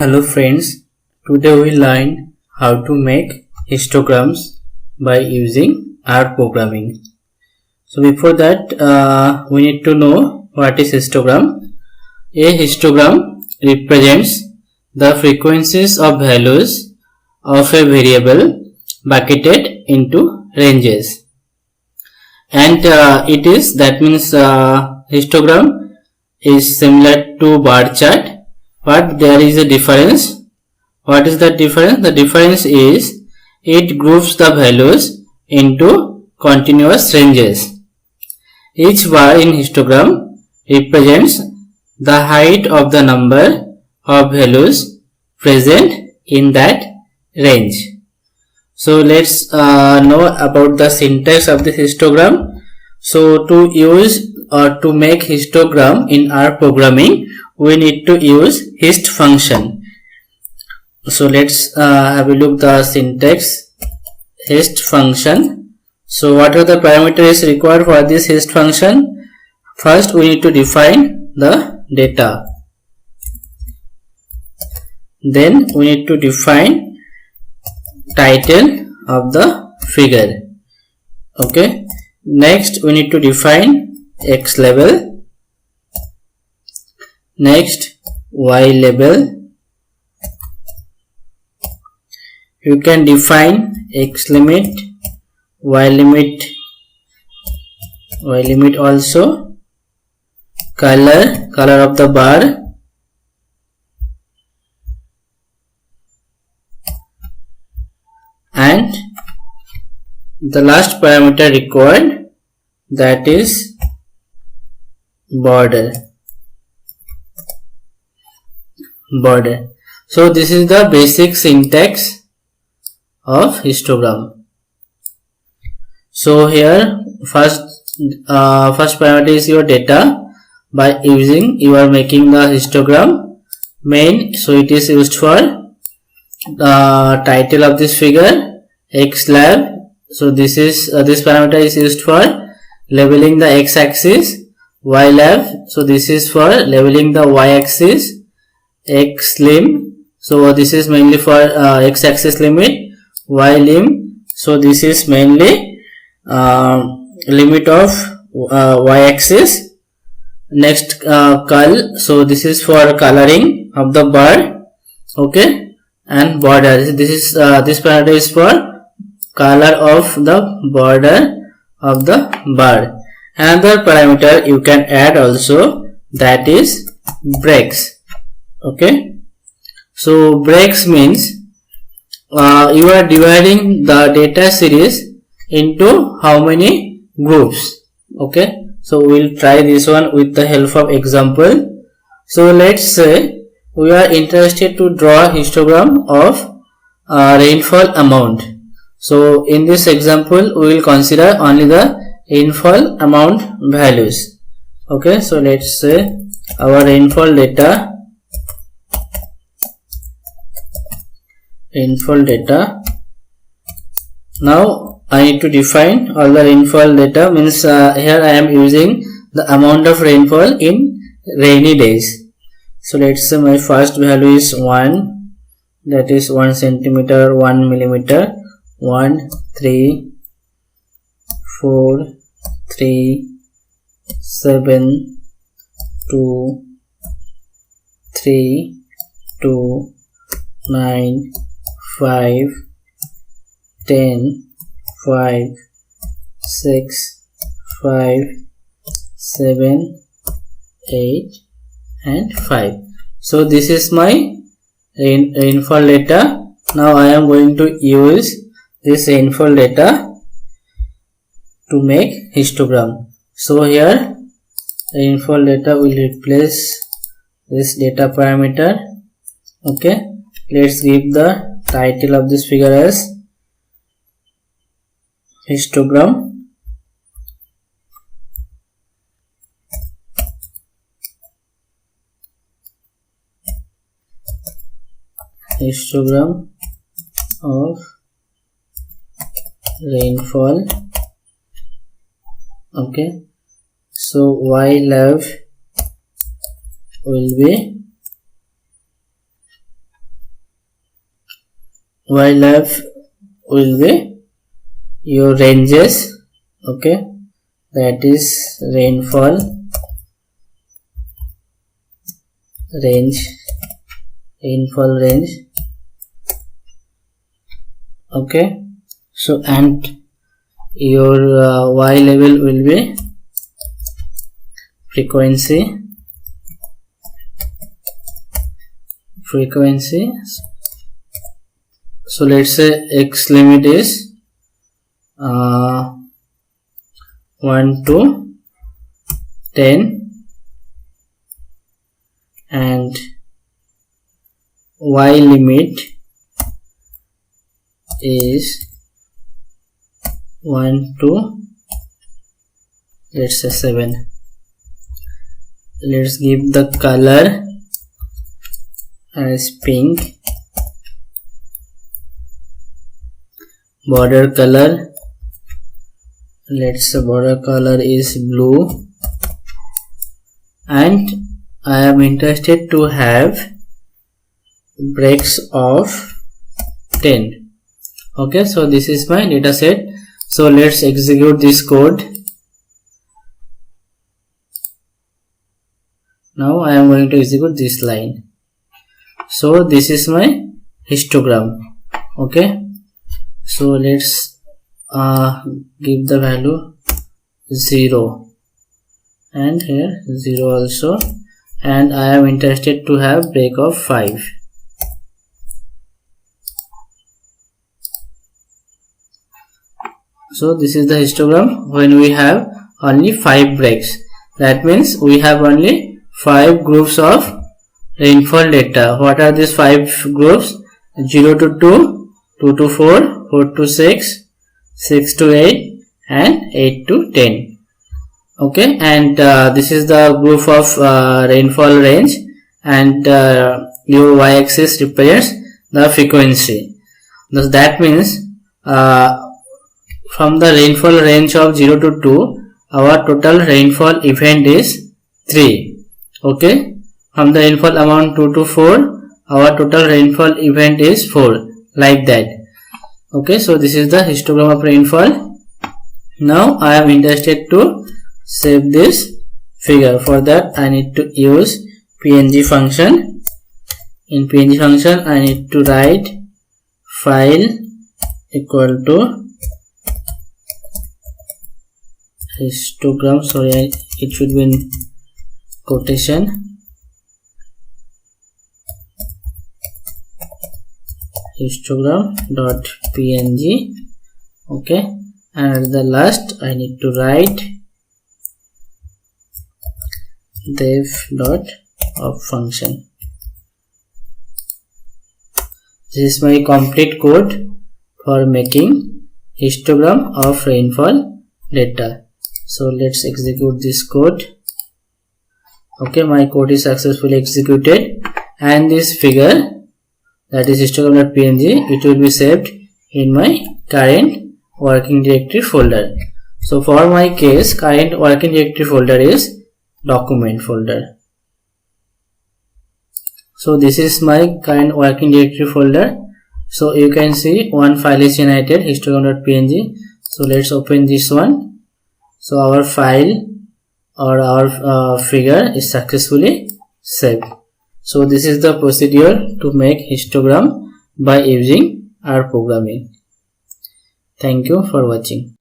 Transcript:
Hello friends, today we learn how to make histograms by using R programming. So before that we need to know what is histogram. A histogram represents the frequencies of values of a variable bucketed into ranges, and that means histogram is similar to bar chart, but there is a difference. What is the difference? The difference is it groups the values into continuous ranges. Each bar in histogram represents the height of the number of values present in that range. So let's know about the syntax of the histogram. So to use or to make histogram in R programming, we need to use hist function. So let's have a look the syntax. Hist function. So what are the parameters required for this hist function? First we need to define the data. Then we need to define title of the figure. Okay. Next we need to define X label. Next Y label. You can define X limit, Y limit also, color of the bar, and the last parameter required, that is border. So this is the basic syntax of histogram. So here first parameter is your data. By using, you are making the histogram main, so it is used for the title of this figure, X lab. So this parameter is used for labeling the X axis, Y lab. So this is for labeling the Y axis, X lim. So this is mainly for X axis limit, Y lim. So this is mainly limit of Y axis. Next col. So this is for coloring of the bar. Okay. And border. This parameter is for color of the border of the bar. Another parameter you can add also, that is breaks. Okay. So breaks means you are dividing the data series into how many groups. Okay. So we'll try this one with the help of example. So let's say we are interested to draw a histogram of rainfall amount. So in this example we will consider only the rainfall amount values. Okay. So let's say our rainfall data. Now I need to define all the rainfall data, means here I am using the amount of rainfall in rainy days. So let's say my first value is 1, that is 1 centimeter, 1 millimeter, 1, 3, 4, 3, 7, 2, 3, 2, 9, 5, 10, 5, 6, 5, 7, 8 and 5. So this is my rainfall data. Now I am going to use this rainfall data to make histogram. So here rainfall data will replace this data parameter. Okay. Let's give the title of this figure as histogram. Histogram of rainfall. Okay. So Y love will be wildlife will be your ranges. Okay, that is rainfall range. Okay, so and your y level will be frequency. So let's say x limit is 1 to 10 and y limit is 1 to, let's say 7. Let's give the color as pink, border color, let's say border color is blue, and I am interested to have breaks of 10. Okay, so this is my data set. So let's execute this code. Now I am going to execute this line. So this is my histogram. Okay, so let's give the value 0 and here 0 also, and I am interested to have break of 5. So this is the histogram when we have only 5 breaks. That means we have only 5 groups of rainfall data. What are these 5 groups? 0 to 2, 2 to 4, 4 to 6, 6 to 8 and 8 to 10. Okay, and this is the group of rainfall range, and your y-axis represents the frequency. Thus that means from the rainfall range of 0 to 2, our total rainfall event is 3. Okay, from the rainfall amount 2 to 4, our total rainfall event is 4, like that. Okay, so this is the histogram of rainfall. Now I am interested to save this figure. For that I need to use png function. In png function I need to write file equal to histogram, sorry, it should be in quotation, histogram.png. okay, and at the last I need to write def.of function. This is my complete code for making histogram of rainfall data. So let's execute this code. Okay, my code is successfully executed, and this figure, that is histogram.png, it will be saved in my current working directory folder. So for my case, current working directory folder is document folder. So this is my current working directory folder. So you can see one file is generated, histogram.png. So let's open this one. So our file or our figure is successfully saved. So this is the procedure to make histogram by using R programming. Thank you for watching.